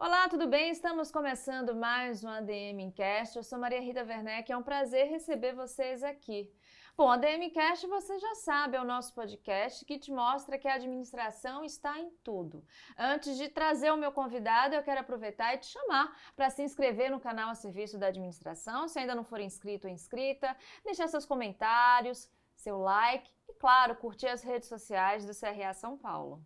Olá, tudo bem? Estamos começando mais um ADM Incast. Eu sou Maria Rita Werneck, é um prazer receber vocês aqui. Bom, ADM Incast, você já sabe, é o nosso podcast que te mostra que a administração está em tudo. Antes de trazer o meu convidado, eu quero aproveitar e te chamar para se inscrever no canal a serviço da administração. Se ainda não for inscrito ou inscrita, deixar seus comentários, seu like e, claro, curtir as redes sociais do CRA São Paulo.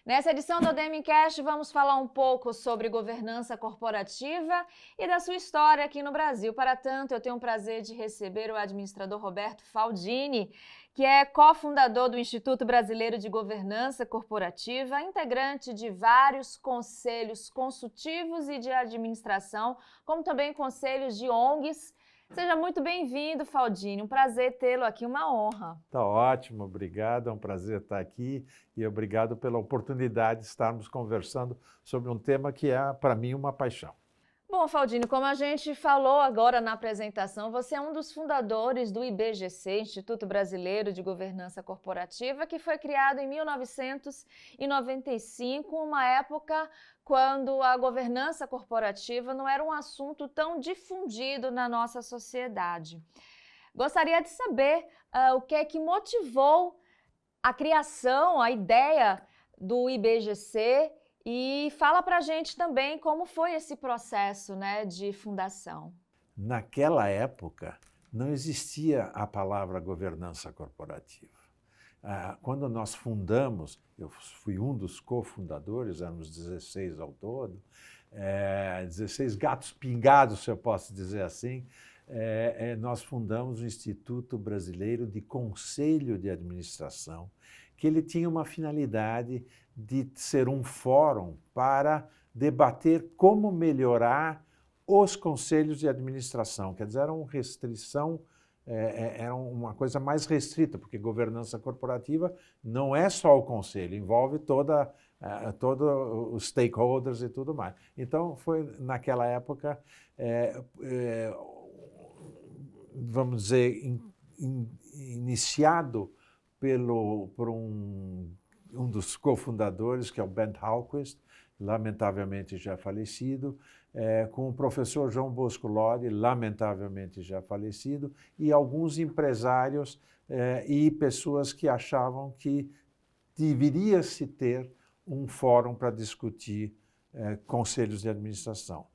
Nessa edição do ADMcast, vamos falar um pouco sobre governança corporativa e da sua história aqui no Brasil. Para tanto, eu tenho o prazer de receber o administrador Roberto Faldini, que é cofundador do Instituto Brasileiro de Governança Corporativa, integrante de vários conselhos consultivos e de administração, como também conselhos de ONGs. Seja muito bem-vindo, Faldini. Um prazer tê-lo aqui, uma honra. Tá ótimo, obrigado, é um prazer estar aqui e obrigado pela oportunidade de estarmos conversando sobre um tema que é, para mim, uma paixão. Bom, Faldini, como a gente falou agora na apresentação, você é um dos fundadores do IBGC, Instituto Brasileiro de Governança Corporativa, que foi criado em 1995, uma época quando a governança corporativa não era um assunto tão difundido na nossa sociedade. Gostaria de saber o que é que motivou a criação, a ideia do IBGC. E fala para a gente também como foi esse processo, né, de fundação. Naquela época, não existia a palavra governança corporativa. Quando nós fundamos, eu fui um dos cofundadores, éramos 16 ao todo, 16 gatos pingados, se eu posso dizer assim, nós fundamos o Instituto Brasileiro de Conselho de Administração, que ele tinha uma finalidade de ser um fórum para debater como melhorar os conselhos de administração. Quer dizer, era uma restrição, era uma coisa mais restrita, porque governança corporativa não é só o conselho, envolve todos os stakeholders e tudo mais. Então, foi naquela época, vamos dizer, iniciado por um dos cofundadores, que é o Bent Hallquist, lamentavelmente já falecido, com o professor João Bosco Lodi, lamentavelmente já falecido, e alguns empresários e pessoas que achavam que deveria se ter um fórum para discutir conselhos de administração.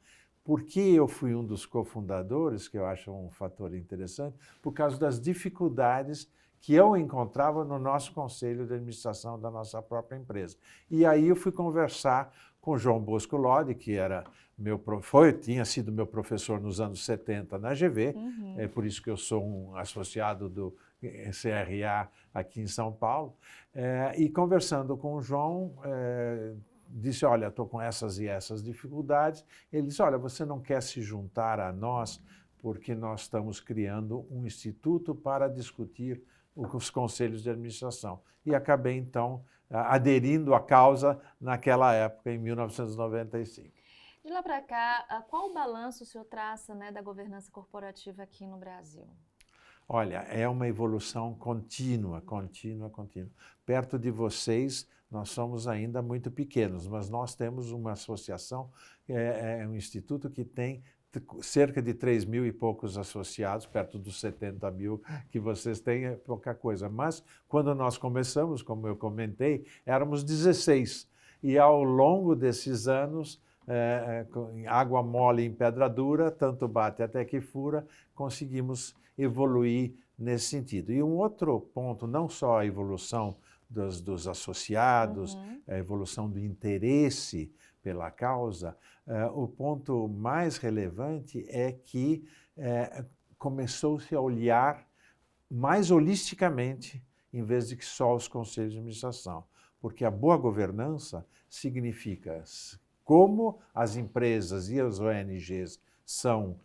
Por que eu fui um dos cofundadores, que eu acho um fator interessante? Por causa das dificuldades que eu encontrava no nosso conselho de administração da nossa própria empresa. E aí eu fui conversar com João Bosco Lodi, que era tinha sido meu professor nos anos 70 na GV, é por isso que eu sou um associado do CRA aqui em São Paulo, e conversando com o João, disse, olha, estou com essas e essas dificuldades. Ele disse, olha, você não quer se juntar a nós porque nós estamos criando um instituto para discutir os conselhos de administração. E acabei, então, aderindo à causa naquela época, em 1995. De lá para cá, qual o balanço o senhor traça, né, da governança corporativa aqui no Brasil? Olha, é uma evolução contínua. Perto de vocês, nós somos ainda muito pequenos, mas nós temos uma associação, um instituto que tem cerca de 3 mil e poucos associados, perto dos 70 mil que vocês têm, é pouca coisa. Mas, quando nós começamos, como eu comentei, éramos 16. E, ao longo desses anos, em água mole em pedra dura, tanto bate até que fura, conseguimos evoluir nesse sentido. E um outro ponto, não só a evolução dos associados, a evolução do interesse pela causa, o ponto mais relevante é que começou-se a olhar mais holisticamente, em vez de que só os conselhos de administração. Porque a boa governança significa como as empresas e as ONGs são,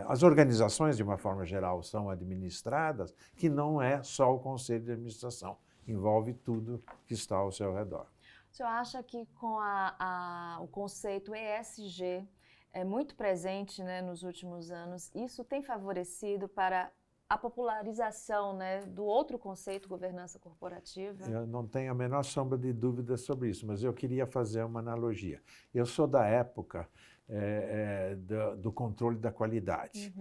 as organizações de uma forma geral são administradas, que não é só o conselho de administração, envolve tudo que está ao seu redor. O senhor acha que com o conceito ESG é muito presente, né, nos últimos anos, isso tem favorecido para a popularização, né, do outro conceito, governança corporativa? Eu não tenho a menor sombra de dúvida sobre isso, mas eu queria fazer uma analogia. Eu sou da época do controle da qualidade.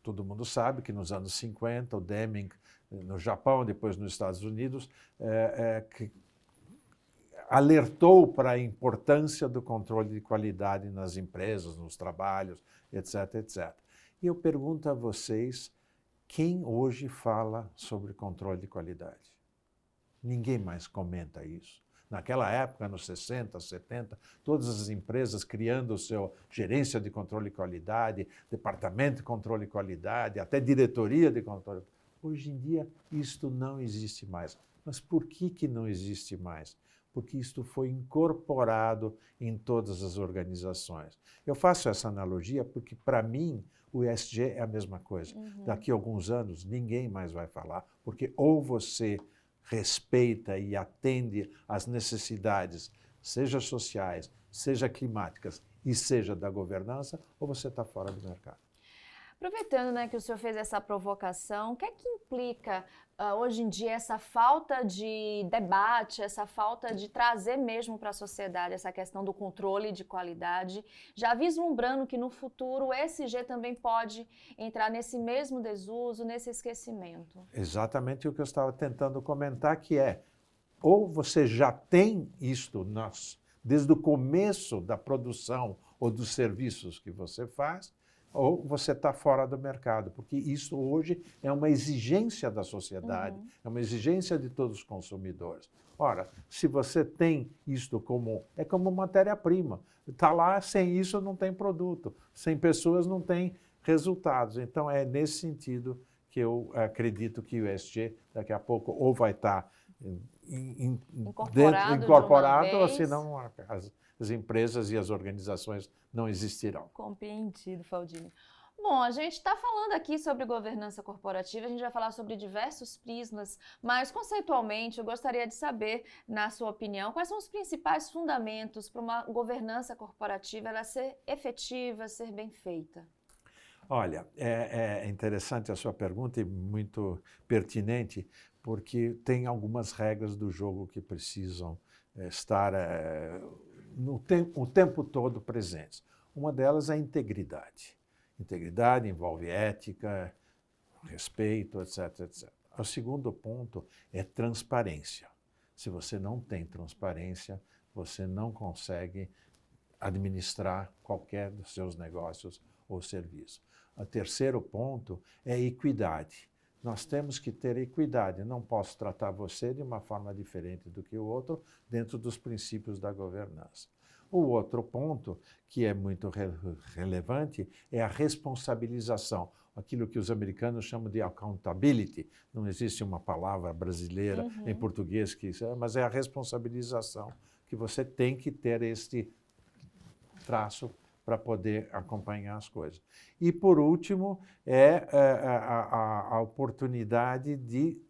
Todo mundo sabe que nos anos 50, o Deming, no Japão, depois nos Estados Unidos, que alertou para a importância do controle de qualidade nas empresas, nos trabalhos, etc, etc. E eu pergunto a vocês, quem hoje fala sobre controle de qualidade? Ninguém mais comenta isso. Naquela época, nos 60, 70, todas as empresas criando o seu gerência de controle de qualidade, departamento de controle de qualidade, até diretoria de controle. Hoje em dia, isto não existe mais. Mas por que não existe mais? Porque isto foi incorporado em todas as organizações. Eu faço essa analogia porque, para mim, o ESG é a mesma coisa. Daqui a alguns anos, ninguém mais vai falar, porque ou você respeita e atende às necessidades, seja sociais, seja climáticas e seja da governança, ou você está fora do mercado. Aproveitando, né, que o senhor fez essa provocação, o que é que implica hoje em dia essa falta de debate, essa falta de trazer mesmo para a sociedade essa questão do controle de qualidade, já vislumbrando que no futuro o ESG também pode entrar nesse mesmo desuso, nesse esquecimento? Exatamente o que eu estava tentando comentar, que ou você já tem isto desde o começo da produção ou dos serviços que você faz, ou você está fora do mercado, porque isso hoje é uma exigência da sociedade, é uma exigência de todos os consumidores. Ora, se você tem isto como matéria-prima, está lá, sem isso não tem produto, sem pessoas não tem resultados. Então é nesse sentido que eu acredito que o ESG daqui a pouco ou vai estar incorporado ou senão as empresas e as organizações não existirão. Compreendido, Faldini. Bom, a gente está falando aqui sobre governança corporativa, a gente vai falar sobre diversos prismas, mas conceitualmente eu gostaria de saber, na sua opinião, quais são os principais fundamentos para uma governança corporativa ela ser efetiva, ser bem feita? Olha, é interessante a sua pergunta e muito pertinente, porque tem algumas regras do jogo que precisam estar o tempo todo presentes. Uma delas é a integridade. Integridade envolve ética, respeito, etc, etc. O segundo ponto é transparência. Se você não tem transparência, você não consegue administrar qualquer dos seus negócios ou serviços. O terceiro ponto é equidade. Nós temos que ter equidade. Não posso tratar você de uma forma diferente do que o outro dentro dos princípios da governança. O outro ponto, que é muito relevante, é a responsabilização, aquilo que os americanos chamam de accountability. Não existe uma palavra brasileira em português que isso, mas é a responsabilização, que você tem que ter este traço para poder acompanhar as coisas. E, por último, a oportunidade de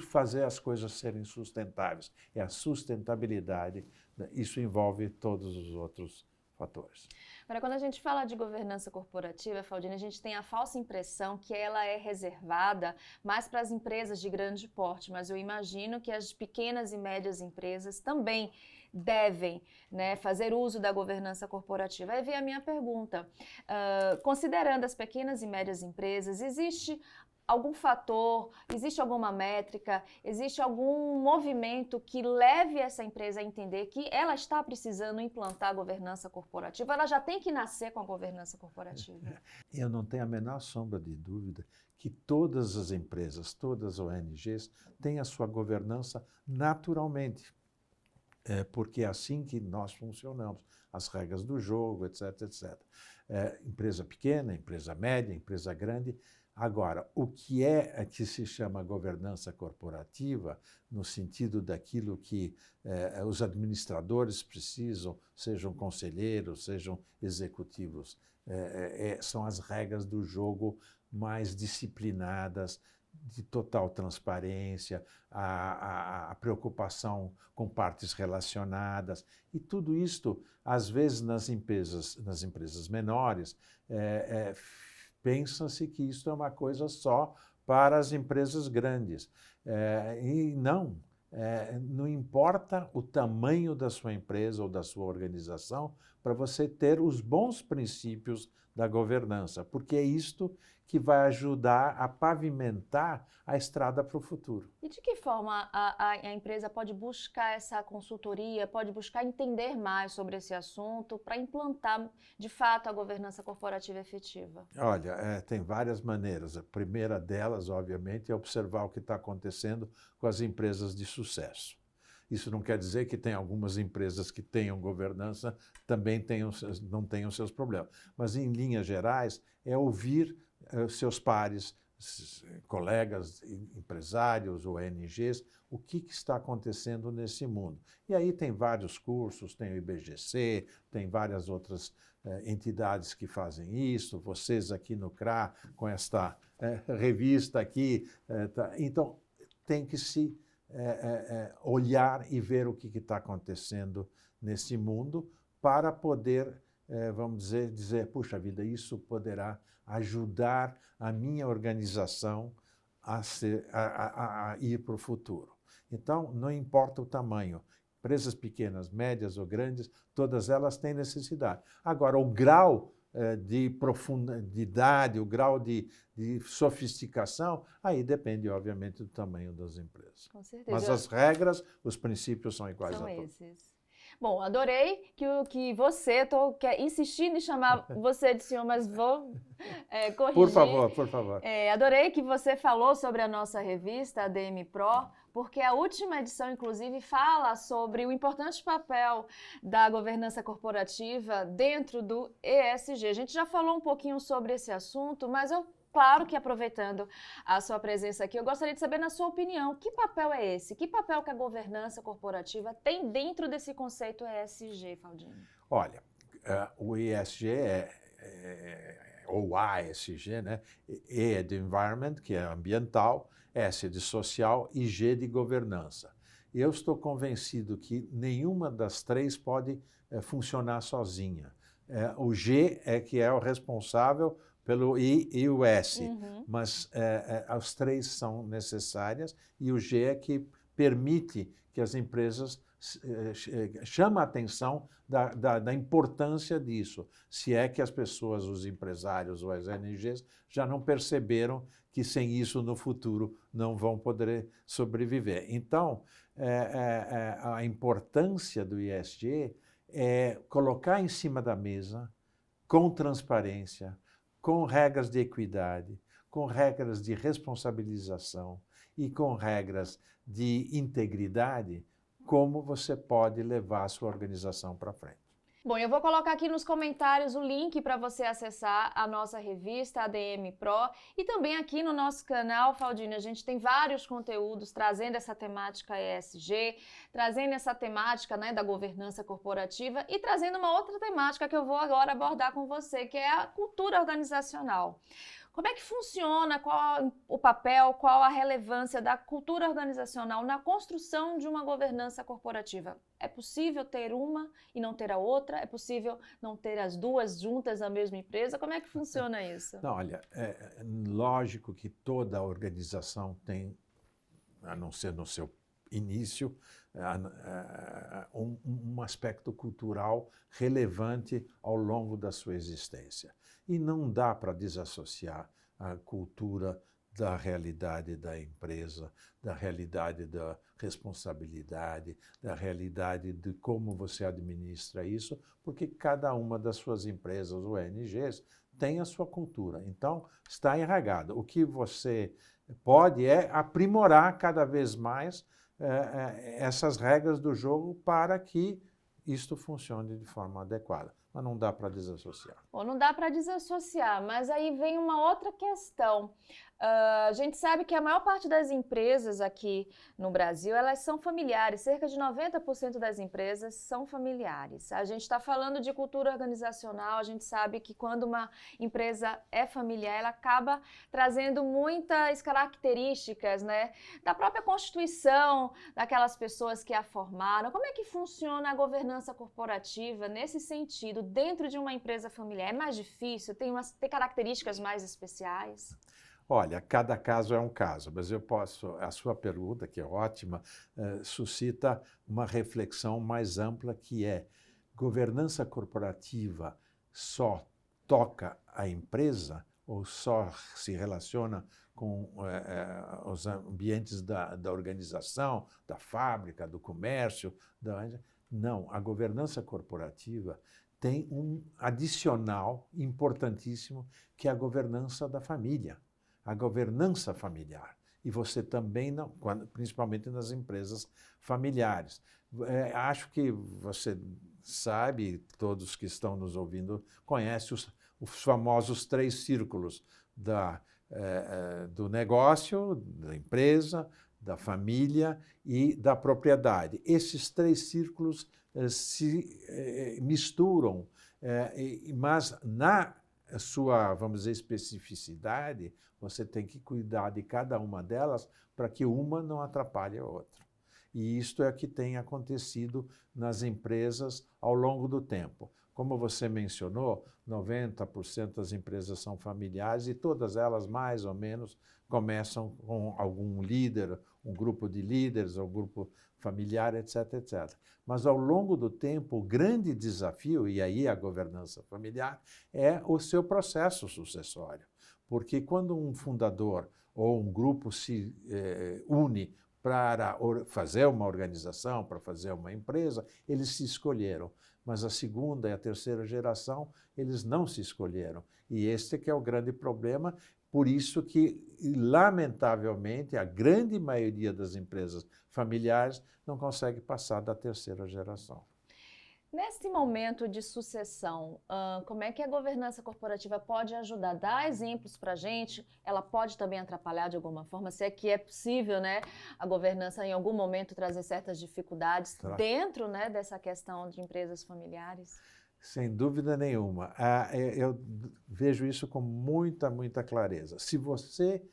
fazer as coisas serem sustentáveis. É a sustentabilidade. Isso envolve todos os outros fatores. Agora, quando a gente fala de governança corporativa, Faldini, a gente tem a falsa impressão que ela é reservada mais para as empresas de grande porte, mas eu imagino que as pequenas e médias empresas também devem, né, fazer uso da governança corporativa. Aí vem a minha pergunta. Considerando as pequenas e médias empresas, existe algum fator, existe alguma métrica, existe algum movimento que leve essa empresa a entender que ela está precisando implantar a governança corporativa? Ela já tem que nascer com a governança corporativa? Eu não tenho a menor sombra de dúvida que todas as empresas, todas as ONGs têm a sua governança naturalmente. Porque é assim que nós funcionamos, as regras do jogo, etc, etc. Empresa pequena, empresa média, empresa grande. Agora, o que que se chama governança corporativa, no sentido daquilo que os administradores precisam, sejam conselheiros, sejam executivos, são as regras do jogo mais disciplinadas, de total transparência, a preocupação com partes relacionadas. E tudo isto, às vezes, nas empresas menores, pensa-se que isso é uma coisa só para as empresas grandes. E não. Não importa o tamanho da sua empresa ou da sua organização, para você ter os bons princípios da governança, porque é isto que vai ajudar a pavimentar a estrada para o futuro. E de que forma a empresa pode buscar essa consultoria, pode buscar entender mais sobre esse assunto para implantar, de fato, a governança corporativa efetiva? Olha, tem várias maneiras. A primeira delas, obviamente, é observar o que está acontecendo com as empresas de sucesso. Isso não quer dizer que tem algumas empresas que tenham governança, também não tenham seus problemas. Mas, em linhas gerais, é ouvir seus pares, colegas, empresários, ONGs, o que está acontecendo nesse mundo. E aí tem vários cursos, tem o IBGC, tem várias outras entidades que fazem isso, vocês aqui no CRA, com esta revista aqui. Então, tem que se olhar e ver o que está acontecendo nesse mundo para poder, vamos dizer, puxa vida, isso poderá ajudar a minha organização a ir para o futuro. Então, não importa o tamanho, empresas pequenas, médias ou grandes, todas elas têm necessidade. Agora, o grau de profundidade, o grau de sofisticação, aí depende, obviamente, do tamanho das empresas. Com certeza. Mas as regras, os princípios são iguais São a todos. esses. Bom, adorei que você, estou insistindo em chamar você de senhor, mas vou corrigir. Por favor, por favor. Adorei que você falou sobre a nossa revista, a ADM Pro, porque a última edição, inclusive, fala sobre o importante papel da governança corporativa dentro do ESG. A gente já falou um pouquinho sobre esse assunto, mas claro que aproveitando a sua presença aqui, eu gostaria de saber, na sua opinião, que papel é esse? Que papel que a governança corporativa tem dentro desse conceito ESG, Faldini? Olha, o ESG ou ASG, né? E é de environment, que é ambiental, S de social e G de governança. Eu estou convencido que nenhuma das três pode funcionar sozinha. O G que é o responsável pelo I e o S, mas as três são necessárias e o G é que permite que as empresas chamem a atenção da importância disso, se é que as pessoas, os empresários ou as ONGs já não perceberam que sem isso no futuro não vão poder sobreviver. Então, a importância do ESG é colocar em cima da mesa, com transparência, com regras de equidade, com regras de responsabilização e com regras de integridade, como você pode levar a sua organização para frente. Bom, eu vou colocar aqui nos comentários o link para você acessar a nossa revista ADM Pro e também aqui no nosso canal, Faldini, a gente tem vários conteúdos trazendo essa temática ESG, trazendo essa temática, né, da governança corporativa e trazendo uma outra temática que eu vou agora abordar com você, que é a cultura organizacional. Como é que funciona, qual o papel, qual a relevância da cultura organizacional na construção de uma governança corporativa? É possível ter uma e não ter a outra? É possível não ter as duas juntas na mesma empresa? Como é que funciona isso? Não, olha, lógico que toda organização tem, a não ser no seu início, um aspecto cultural relevante ao longo da sua existência. E não dá para desassociar a cultura da realidade da empresa, da realidade da responsabilidade, da realidade de como você administra isso, porque cada uma das suas empresas, ONGs, tem a sua cultura. Então, está enraizado. O que você pode é aprimorar cada vez mais essas regras do jogo para que isto funcione de forma adequada. Mas não dá para desassociar. Bom, não dá para desassociar, mas aí vem uma outra questão. A gente sabe que a maior parte das empresas aqui no Brasil, elas são familiares, cerca de 90% das empresas são familiares. A gente está falando de cultura organizacional, a gente sabe que quando uma empresa é familiar, ela acaba trazendo muitas características, né, da própria constituição, daquelas pessoas que a formaram. Como é que funciona a governança corporativa nesse sentido, dentro de uma empresa familiar? É mais difícil? Tem características mais especiais? Olha, cada caso é um caso, mas a sua pergunta, que é ótima, suscita uma reflexão mais ampla, que é: governança corporativa só toca a empresa ou só se relaciona com os ambientes da organização, da fábrica, do comércio? Não, a governança corporativa tem um adicional importantíssimo, que é a governança da família, a governança familiar. E você também não, principalmente nas empresas familiares. Acho que você sabe, todos que estão nos ouvindo conhecem os famosos 3 círculos do negócio, da empresa, da família e da propriedade. Esses 3 círculos se misturam, mas na sua, vamos dizer, especificidade, você tem que cuidar de cada uma delas para que uma não atrapalhe a outra. E isto é o que tem acontecido nas empresas ao longo do tempo. Como você mencionou, 90% das empresas são familiares e todas elas, mais ou menos, começam com algum líder, um grupo de líderes, ou um grupo familiar, etc, etc. Mas, ao longo do tempo, o grande desafio, e aí a governança familiar, é o seu processo sucessório. Porque quando um fundador ou um grupo se une para fazer uma organização, para fazer uma empresa, eles se escolheram. Mas a segunda e a terceira geração, eles não se escolheram. E este que é o grande problema. Por isso que, lamentavelmente, a grande maioria das empresas familiares não consegue passar da terceira geração. Nesse momento de sucessão, como é que a governança corporativa pode ajudar? Dá exemplos para a gente? Ela pode também atrapalhar de alguma forma? Se é que é possível, né, a governança em algum momento trazer certas dificuldades dentro, né, dessa questão de empresas familiares? Sem dúvida nenhuma. Eu vejo isso com muita clareza. Se você,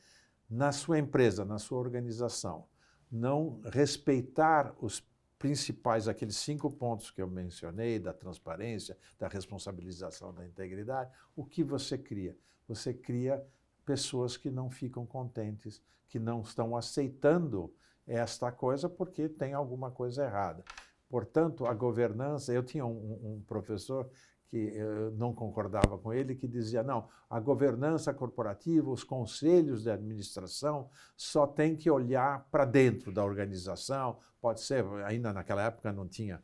na sua empresa, na sua organização, não respeitar os principais, aqueles 5 pontos que eu mencionei, da transparência, da responsabilização, da integridade, o que você cria? Você cria pessoas que não ficam contentes, que não estão aceitando esta coisa porque tem alguma coisa errada. Portanto, a governança... Eu tinha um professor que eu não concordava com ele, que dizia: não, a governança corporativa, os conselhos de administração só tem que olhar para dentro da organização. Pode ser, ainda naquela época não tinha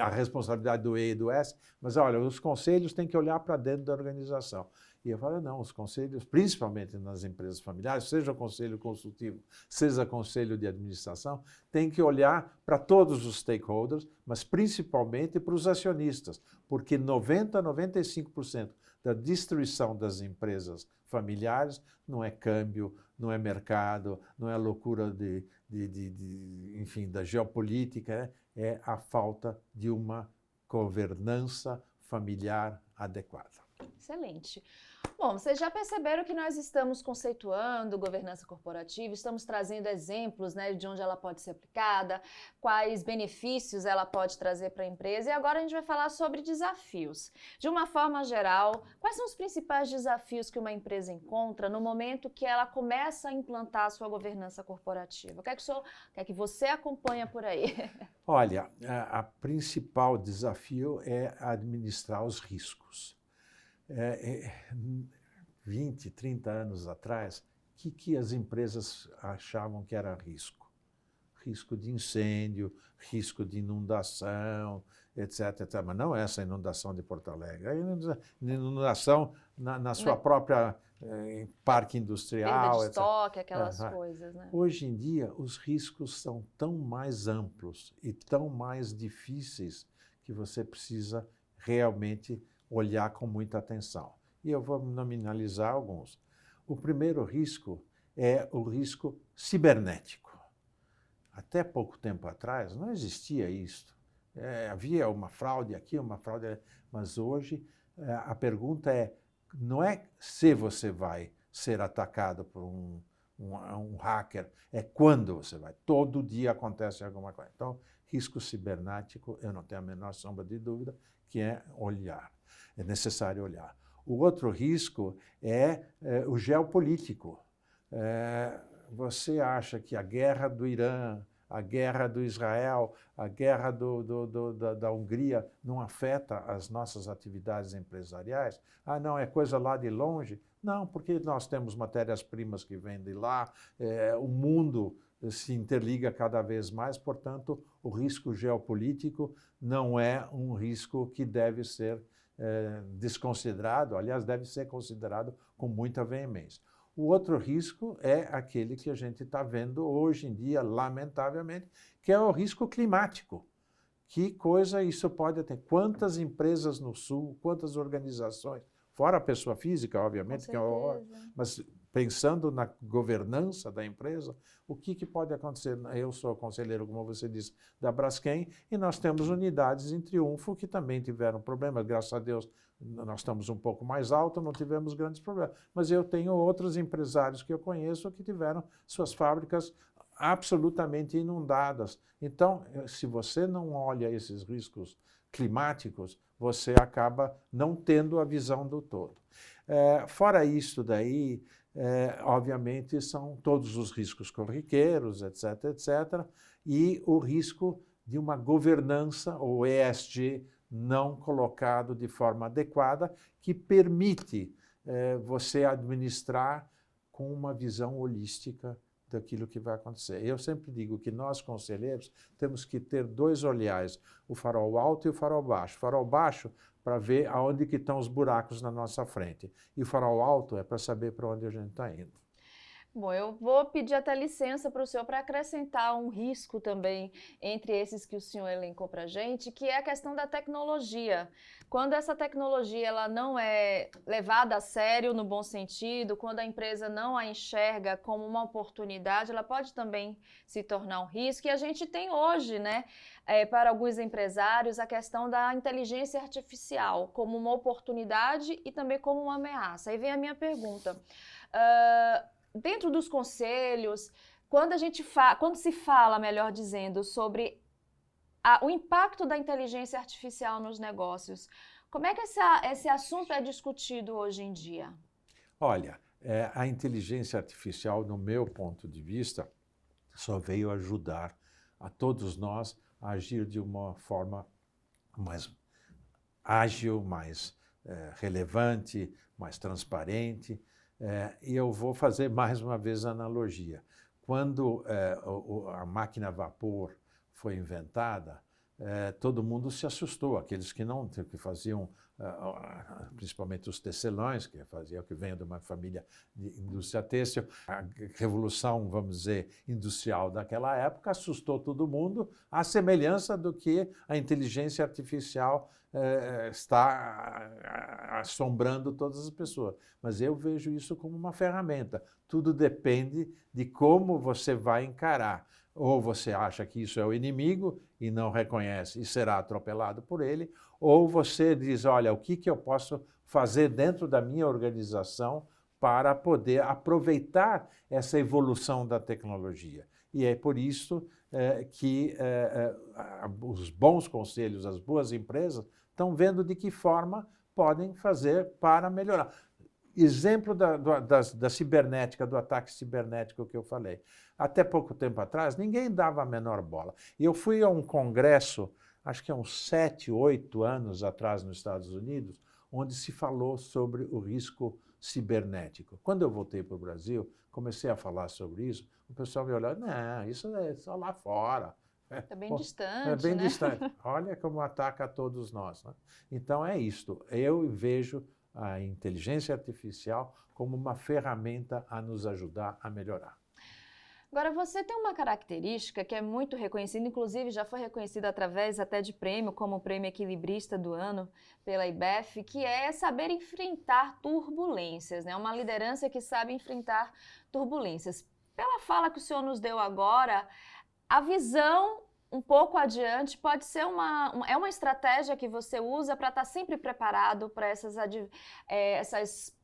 a responsabilidade do E e do S, mas olha, os conselhos têm que olhar para dentro da organização. E eu falei: não, os conselhos, principalmente nas empresas familiares, seja conselho consultivo, seja conselho de administração, tem que olhar para todos os stakeholders, mas principalmente para os acionistas, porque 90-95% da destruição das empresas familiares não é câmbio, não é mercado, não é loucura enfim, da geopolítica, é a falta de uma governança familiar adequada. Excelente. Bom, vocês já perceberam que nós estamos conceituando governança corporativa, estamos trazendo exemplos, né, de onde ela pode ser aplicada, quais benefícios ela pode trazer para a empresa, e agora a gente vai falar sobre desafios. De uma forma geral, quais são os principais desafios que uma empresa encontra no momento que ela começa a implantar a sua governança corporativa? O que é que você acompanha por aí? Olha, a principal desafio é administrar os riscos. 20, 30 anos atrás, o que as empresas achavam que era risco? Risco de incêndio, risco de inundação, etc, etc. Mas não essa inundação de Porto Alegre. A inundação na sua própria parque industrial. Perda de estoque, aquelas coisas, né? Hoje em dia, os riscos são tão mais amplos e tão mais difíceis que você precisa realmente olhar com muita atenção. E eu vou nominalizar alguns. O primeiro risco é o risco cibernético. Até pouco tempo atrás não existia isso. Havia uma fraude aqui, uma fraude ali, mas hoje a pergunta não é se você vai ser atacado por um hacker, é quando você vai. Todo dia acontece alguma coisa. Então, risco cibernético, eu não tenho a menor sombra de dúvida, que é olhar. É necessário olhar. O outro risco é o geopolítico. Você acha que a guerra do Irã, a guerra do Israel, a guerra da Hungria não afeta as nossas atividades empresariais? Ah, não, é coisa lá de longe? Não, porque nós temos matérias-primas que vêm de lá, o mundo se interliga cada vez mais, portanto, o risco geopolítico não é um risco que deve ser desconsiderado, aliás, deve ser considerado com muita veemência. O outro risco é aquele que a gente está vendo hoje em dia, lamentavelmente, que é o risco climático. Que coisa isso pode ter? Quantas empresas no Sul, quantas organizações, fora a pessoa física, obviamente, que é horror, mas pensando na governança da empresa, o que pode acontecer? Eu sou conselheiro, como você disse, da Braskem, e nós temos unidades em Triunfo que também tiveram problemas. Graças a Deus, nós estamos um pouco mais alto, não tivemos grandes problemas. Mas eu tenho outros empresários que eu conheço que tiveram suas fábricas absolutamente inundadas. Então, se você não olha esses riscos climáticos, você acaba não tendo a visão do todo. Fora isso daí, obviamente, são todos os riscos corriqueiros, etc., etc., e o risco de uma governança, ou ESG, não colocado de forma adequada, que permite você administrar com uma visão holística daquilo que vai acontecer. Eu sempre digo que nós, conselheiros, temos que ter dois olhares, o farol alto e o farol baixo. O farol baixo para ver aonde que estão os buracos na nossa frente. E o farol alto é para saber para onde a gente está indo. Bom, eu vou pedir até licença para o senhor para acrescentar um risco também entre esses que o senhor elencou para a gente, que é a questão da tecnologia. Quando essa tecnologia ela não é levada a sério no bom sentido, quando a empresa não a enxerga como uma oportunidade, ela pode também se tornar um risco. E a gente tem hoje, né, para alguns empresários, a questão da inteligência artificial como uma oportunidade e também como uma ameaça. Aí vem a minha pergunta. Dentro dos conselhos, quando se fala, melhor dizendo, sobre o impacto da inteligência artificial nos negócios, como é que esse assunto é discutido hoje em dia? Olha, a inteligência artificial, no meu ponto de vista, só veio ajudar a todos nós a agir de uma forma mais ágil, mais relevante, mais transparente. E eu vou fazer mais uma vez a analogia. Quando a máquina a vapor foi inventada, todo mundo se assustou, aqueles que não, que faziam, principalmente os tecelões, que vêm de uma família de indústria têxtil. A revolução, vamos dizer, industrial daquela época assustou todo mundo, à semelhança do que a inteligência artificial está assombrando todas as pessoas. Mas eu vejo isso como uma ferramenta. Tudo depende de como você vai encarar. Ou você acha que isso é o inimigo e não reconhece e será atropelado por ele, ou você diz, olha, o que eu posso fazer dentro da minha organização para poder aproveitar essa evolução da tecnologia. E é por isso que os bons conselhos, as boas empresas, estão vendo de que forma podem fazer para melhorar. Exemplo da cibernética, do ataque cibernético que eu falei. Até pouco tempo atrás, ninguém dava a menor bola. E eu fui a um congresso, acho que há uns 7, 8 anos atrás, nos Estados Unidos, onde se falou sobre o risco cibernético. Quando eu voltei para o Brasil, comecei a falar sobre isso, o pessoal me olhou, não, isso é só lá fora. É bem distante, é bem né? distante. Olha como ataca a todos nós. Né? Então é isto. Eu vejo a inteligência artificial como uma ferramenta a nos ajudar a melhorar. Agora, você tem uma característica que é muito reconhecida, inclusive já foi reconhecida através até de prêmio, como o Prêmio Equilibrista do Ano pela IBEF, que é saber enfrentar turbulências, né? Uma liderança que sabe enfrentar turbulências. Pela fala que o senhor nos deu agora, a visão um pouco adiante pode ser uma estratégia que você usa para estar sempre preparado para essas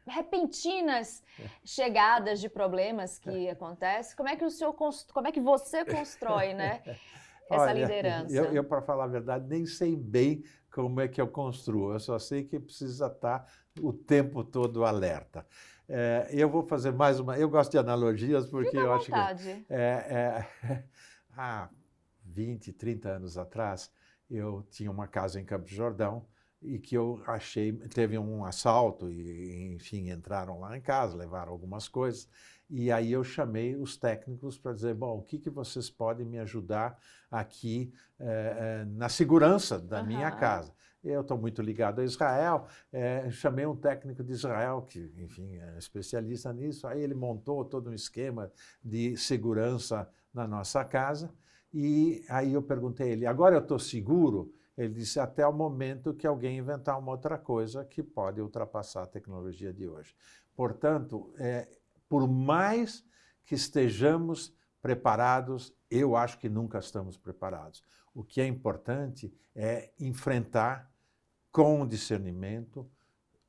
repentinas chegadas de problemas que acontecem. Como é que você constrói, né, essa Olha, liderança? eu para falar a verdade, nem sei bem como é que eu construo. Eu só sei que precisa estar o tempo todo alerta. Eu vou fazer mais uma... Eu gosto de analogias porque Fica à eu acho que... vontade. Há 20, 30 anos atrás, eu tinha uma casa em Campos do Jordão e que eu achei... Teve um assalto e, enfim, entraram lá em casa, levaram algumas coisas. E aí eu chamei os técnicos para dizer, bom, o que vocês podem me ajudar aqui na segurança da minha casa? Eu estou muito ligado a Israel, chamei um técnico de Israel, que, enfim, é especialista nisso, aí ele montou todo um esquema de segurança na nossa casa, e aí eu perguntei a ele, agora eu estou seguro? Ele disse, até o momento que alguém inventar uma outra coisa que pode ultrapassar a tecnologia de hoje. Portanto, por mais que estejamos preparados, eu acho que nunca estamos preparados. O que é importante é enfrentar com discernimento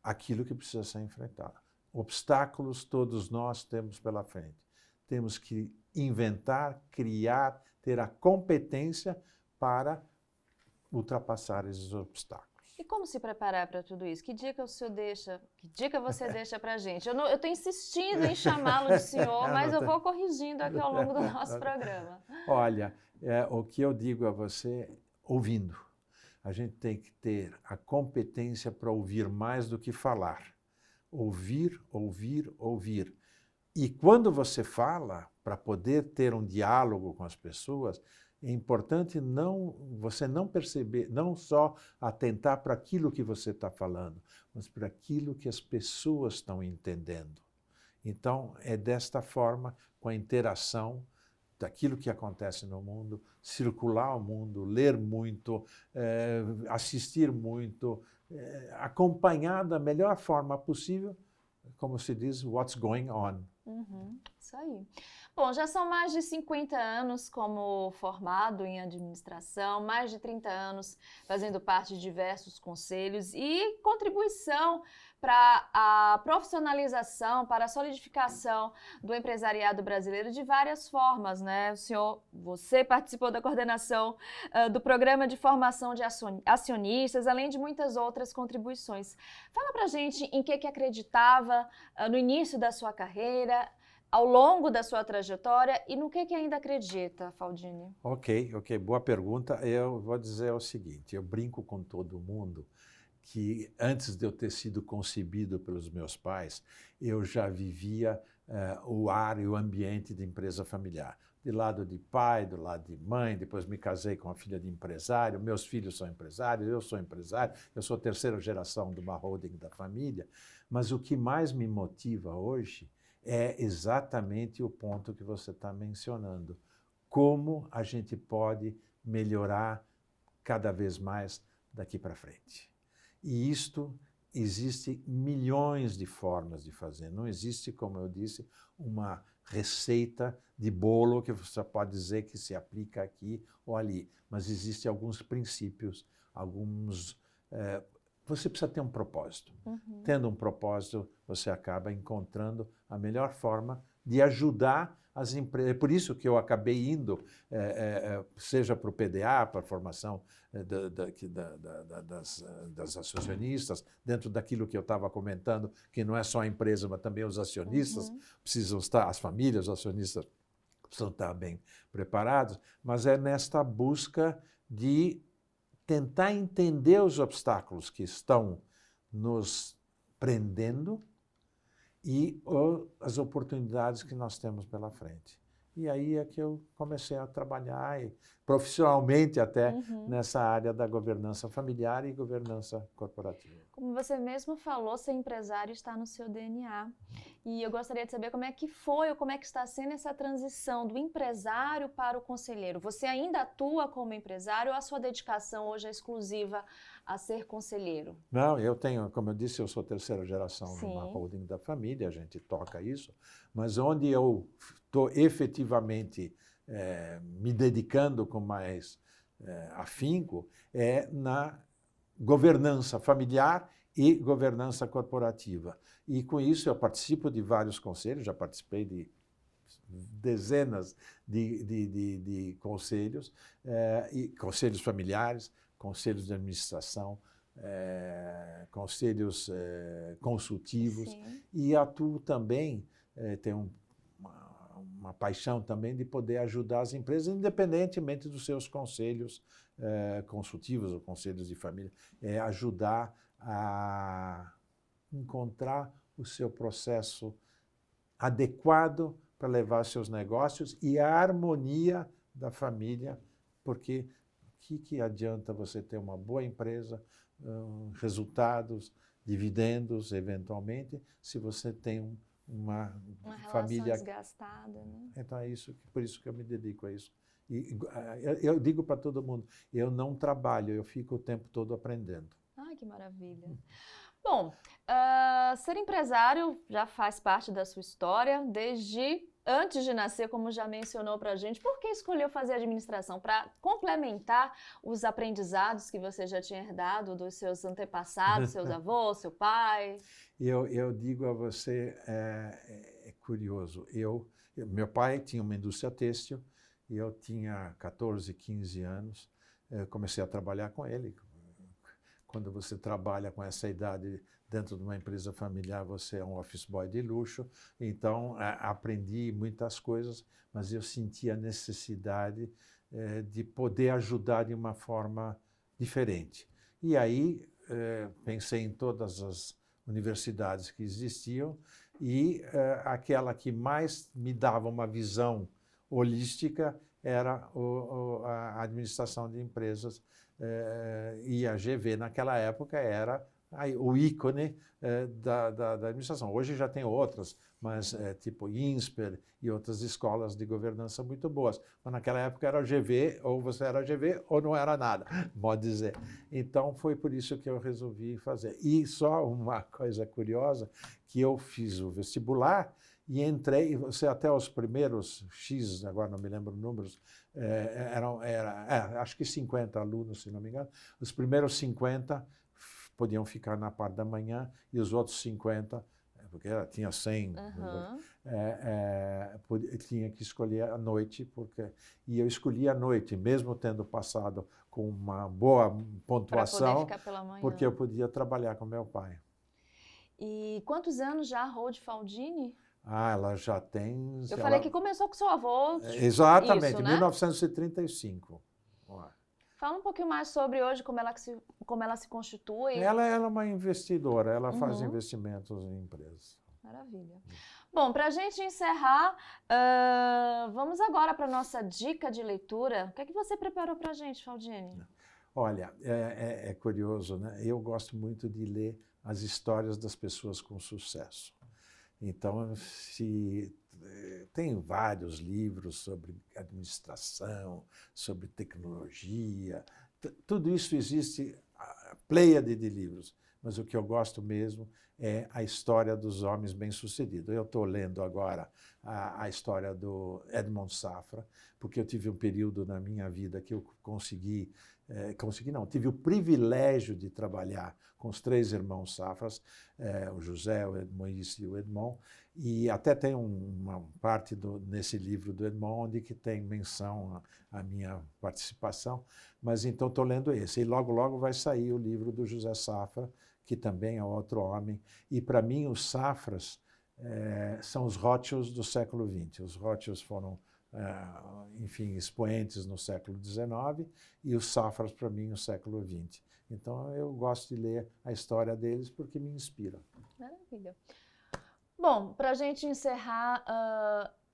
aquilo que precisa ser enfrentado. Obstáculos todos nós temos pela frente. Temos que inventar, criar, ter a competência para ultrapassar esses obstáculos. E como se preparar para tudo isso? Que dica você deixa para a gente? Eu estou insistindo em chamá-lo de senhor, mas eu vou corrigindo aqui ao longo do nosso programa. Olha, o que eu digo a você, ouvindo. A gente tem que ter a competência para ouvir mais do que falar. Ouvir, ouvir, ouvir. E quando você fala, para poder ter um diálogo com as pessoas, é importante você não perceber, não só atentar para aquilo que você está falando, mas para aquilo que as pessoas estão entendendo. Então, é desta forma, com a interação daquilo que acontece no mundo, circular o mundo, ler muito, assistir muito, acompanhar da melhor forma possível, como se diz, what's going on. Isso aí. Bom, já são mais de 50 anos como formado em administração, mais de 30 anos fazendo parte de diversos conselhos e contribuição para a profissionalização, para a solidificação do empresariado brasileiro de várias formas, né? Você participou da coordenação do programa de formação de acionistas, além de muitas outras contribuições. Fala pra gente em que acreditava no início da sua carreira, ao longo da sua trajetória e no que ainda acredita, Faldini? Ok, boa pergunta. Eu vou dizer o seguinte, eu brinco com todo mundo que antes de eu ter sido concebido pelos meus pais, eu já vivia o ar e o ambiente de empresa familiar. De lado de pai, do lado de mãe, depois me casei com uma filha de empresário, meus filhos são empresários, eu sou empresário, eu sou a terceira geração de uma holding da família, mas o que mais me motiva hoje é exatamente o ponto que você está mencionando. Como a gente pode melhorar cada vez mais daqui para frente. E isto, existe milhões de formas de fazer. Não existe, como eu disse, uma receita de bolo que você pode dizer que se aplica aqui ou ali. Mas existem alguns princípios, você precisa ter um propósito. Tendo um propósito, você acaba encontrando a melhor forma de ajudar as empresas. É por isso que eu acabei indo, seja para o PDA, para a formação das acionistas, dentro daquilo que eu estava comentando, que não é só a empresa, mas também os acionistas precisam estar, as famílias, os acionistas precisam estar bem preparados, mas é nesta busca de tentar entender os obstáculos que estão nos prendendo e as oportunidades que nós temos pela frente. E aí é que eu comecei a trabalhar profissionalmente até nessa área da governança familiar e governança corporativa. Como você mesmo falou, ser empresário está no seu DNA. E eu gostaria de saber como é que foi ou como é que está sendo essa transição do empresário para o conselheiro. Você ainda atua como empresário ou a sua dedicação hoje é exclusiva a ser conselheiro? Não, eu tenho, como eu disse, eu sou terceira geração Sim. numa holding da família, a gente toca isso, mas onde eu estou efetivamente me dedicando com mais afinco é na governança familiar e governança corporativa. E com isso eu participo de vários conselhos, já participei de dezenas de conselhos, e conselhos familiares, conselhos de administração, conselhos consultivos. Sim. E atuo também, tenho uma paixão também de poder ajudar as empresas, independentemente dos seus conselhos consultivos ou conselhos de família, ajudar a encontrar o seu processo adequado para levar seus negócios e a harmonia da família, porque o que adianta você ter uma boa empresa, resultados, dividendos, eventualmente, se você tem uma família desgastada, né? Então é isso, por isso que eu me dedico a isso. E eu digo para todo mundo, eu não trabalho, eu fico o tempo todo aprendendo. Ai, que maravilha. Bom, ser empresário já faz parte da sua história desde antes de nascer, como já mencionou para a gente. Por que escolheu fazer administração? Para complementar os aprendizados que você já tinha herdado dos seus antepassados, seus avós, seu pai? Eu digo a você, é curioso, meu pai tinha uma indústria têxtil, e eu tinha 14, 15 anos, comecei a trabalhar com ele. Quando você trabalha com essa idade dentro de uma empresa familiar, você é um office boy de luxo, então aprendi muitas coisas, mas eu senti a necessidade de poder ajudar de uma forma diferente. E aí pensei em todas as universidades que existiam e aquela que mais me dava uma visão holística era a administração de empresas, e a GV naquela época era o ícone da administração. Hoje já tem outras, mas tipo INSPER e outras escolas de governança muito boas. Mas naquela época era a GV, ou você era a GV ou não era nada, pode dizer. Então foi por isso que eu resolvi fazer. E só uma coisa curiosa, que eu fiz o vestibular e entrei, você até os primeiros X, agora não me lembro números, acho que 50 alunos, se não me engano, os primeiros 50 podiam ficar na parte da manhã e os outros 50, porque tinha 100, tinha que escolher à noite, e eu escolhi à noite, mesmo tendo passado com uma boa pontuação, para poder ficar pela manhã, porque eu podia trabalhar com meu pai. E quantos anos já a Hold Faldini? Ela já tem... Eu falei que começou com seu avô. Exatamente, em 1935. Fala um pouquinho mais sobre hoje, como ela se constitui. Ela é uma investidora, ela faz investimentos em empresas. Maravilha. Bom, para a gente encerrar, vamos agora para a nossa dica de leitura. O que é que você preparou para a gente, Faldini? Olha, é curioso, né? Eu gosto muito de ler as histórias das pessoas com sucesso. Então, tem vários livros sobre administração, sobre tecnologia, tudo isso existe, a pleiade de livros, mas o que eu gosto mesmo é a história dos homens bem-sucedidos. Eu estou lendo agora a história do Edmond Safra, porque eu tive um período na minha vida que eu tive o privilégio de trabalhar com os 3 irmãos Safras, o José, o Moisés e o Edmond, e até tem uma parte nesse livro do Edmond onde que tem menção à minha participação, mas então estou lendo esse, e logo logo vai sair o livro do José Safra, que também é outro homem, e para mim os Safras são os Rothschilds do século XX. Os Rothschilds foram enfim, expoentes no século XIX, e os Safras, para mim, no século XX. Então, eu gosto de ler a história deles porque me inspira. Maravilha. Bom, para a gente encerrar,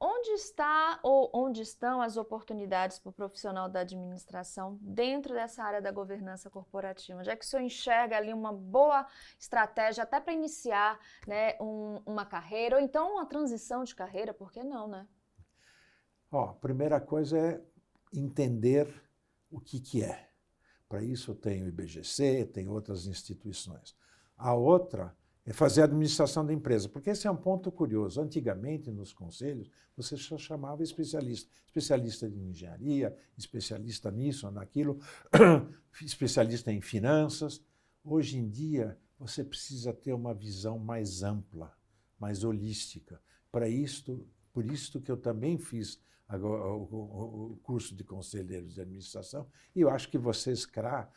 onde está ou onde estão as oportunidades para o profissional da administração dentro dessa área da governança corporativa? Onde é que o senhor enxerga ali uma boa estratégia até para iniciar, né, uma carreira ou então uma transição de carreira, por que não, né? A primeira coisa é entender o que é. Para isso tem o IBGC, tem outras instituições. A outra é fazer a administração da empresa, porque esse é um ponto curioso. Antigamente, nos conselhos, você só chamava especialista. Especialista em engenharia, especialista nisso ou naquilo, especialista em finanças. Hoje em dia, você precisa ter uma visão mais ampla, mais holística. Por isso que eu também fiz o curso de conselheiros de administração, e eu acho que vocês, CRA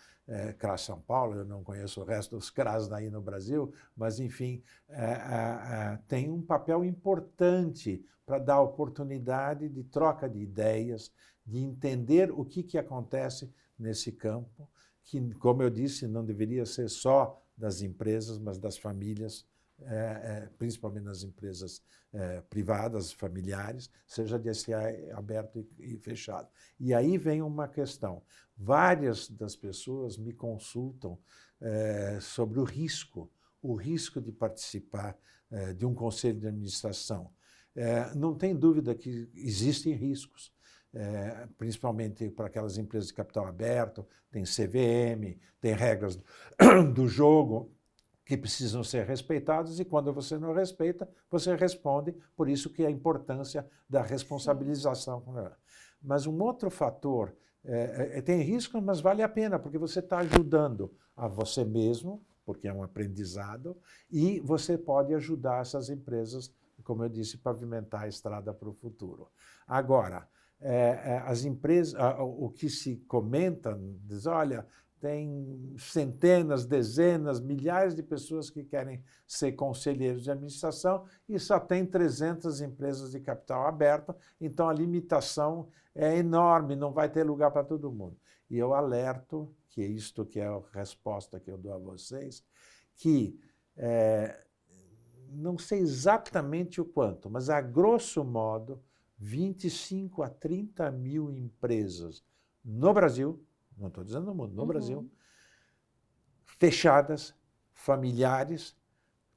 São Paulo, eu não conheço o resto dos CRAs aí no Brasil, mas, enfim, tem um papel importante para dar oportunidade de troca de ideias, de entender o que acontece nesse campo, que, como eu disse, não deveria ser só das empresas, mas das famílias, principalmente nas empresas privadas, familiares, seja de SA aberto e fechado. E aí vem uma questão. Várias das pessoas me consultam sobre o risco de participar de um conselho de administração. Não tem dúvida que existem riscos, principalmente para aquelas empresas de capital aberto, tem CVM, tem regras do jogo, que precisam ser respeitados, e quando você não respeita, você responde, por isso que a importância da responsabilização. Sim. Mas um outro fator, tem risco, mas vale a pena, porque você está ajudando a você mesmo, porque é um aprendizado, e você pode ajudar essas empresas, como eu disse, pavimentar a estrada para o futuro. Agora, as empresas, o que se comenta, diz, olha, tem centenas, dezenas, milhares de pessoas que querem ser conselheiros de administração e só tem 300 empresas de capital aberto, então a limitação é enorme, não vai ter lugar para todo mundo. E eu alerto, que é isto que é a resposta que eu dou a vocês, que não sei exatamente o quanto, mas a grosso modo, 25 a 30 mil empresas no Brasil, não estou dizendo no mundo, no Brasil, fechadas, familiares,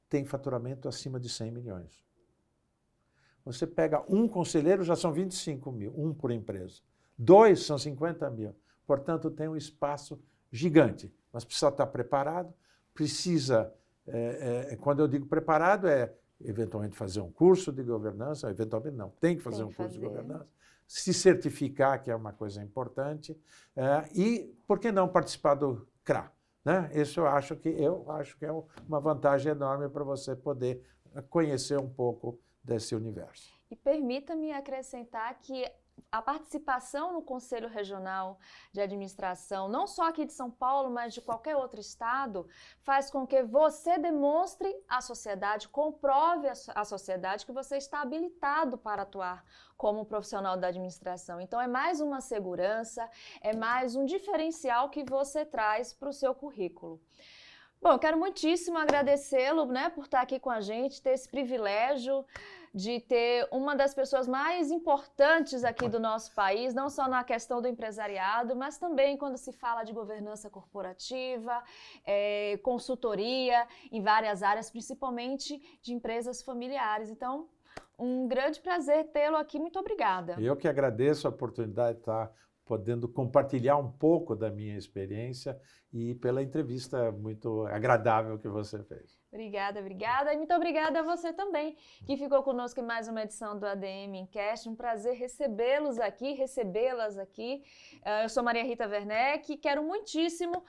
têm faturamento acima de 100 milhões. Você pega um conselheiro, já são 25 mil, um por empresa. 2 são 50 mil. Portanto, tem um espaço gigante, mas precisa estar preparado, precisa, quando eu digo preparado, eventualmente fazer um curso de governança, eventualmente não, tem que fazer um curso de governança, se certificar, que é uma coisa importante, e por que não participar do CRA? Né? Isso eu acho que é uma vantagem enorme para você poder conhecer um pouco desse universo. E permita-me acrescentar que a participação no Conselho Regional de Administração, não só aqui de São Paulo, mas de qualquer outro estado, faz com que você demonstre à sociedade, comprove à sociedade que você está habilitado para atuar como profissional da administração. Então, é mais uma segurança, é mais um diferencial que você traz para o seu currículo. Bom, eu quero muitíssimo agradecê-lo, né, por estar aqui com a gente, ter esse privilégio de ter uma das pessoas mais importantes aqui do nosso país, não só na questão do empresariado, mas também quando se fala de governança corporativa, consultoria em várias áreas, principalmente de empresas familiares. Então, um grande prazer tê-lo aqui. Muito obrigada. Eu que agradeço a oportunidade de estar podendo compartilhar um pouco da minha experiência e pela entrevista muito agradável que você fez. Obrigada, obrigada. E muito obrigada a você também, que ficou conosco em mais uma edição do ADM Incast. Um prazer recebê-las aqui. Eu sou Maria Rita Werneck e quero muitíssimo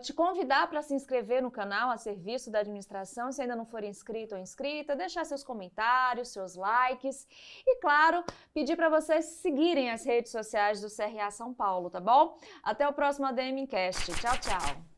te convidar para se inscrever no canal a serviço da administração, se ainda não for inscrito ou inscrita, deixar seus comentários, seus likes e, claro, pedir para vocês seguirem as redes sociais do CRA São Paulo, tá bom? Até o próximo ADM Incast. Tchau, tchau.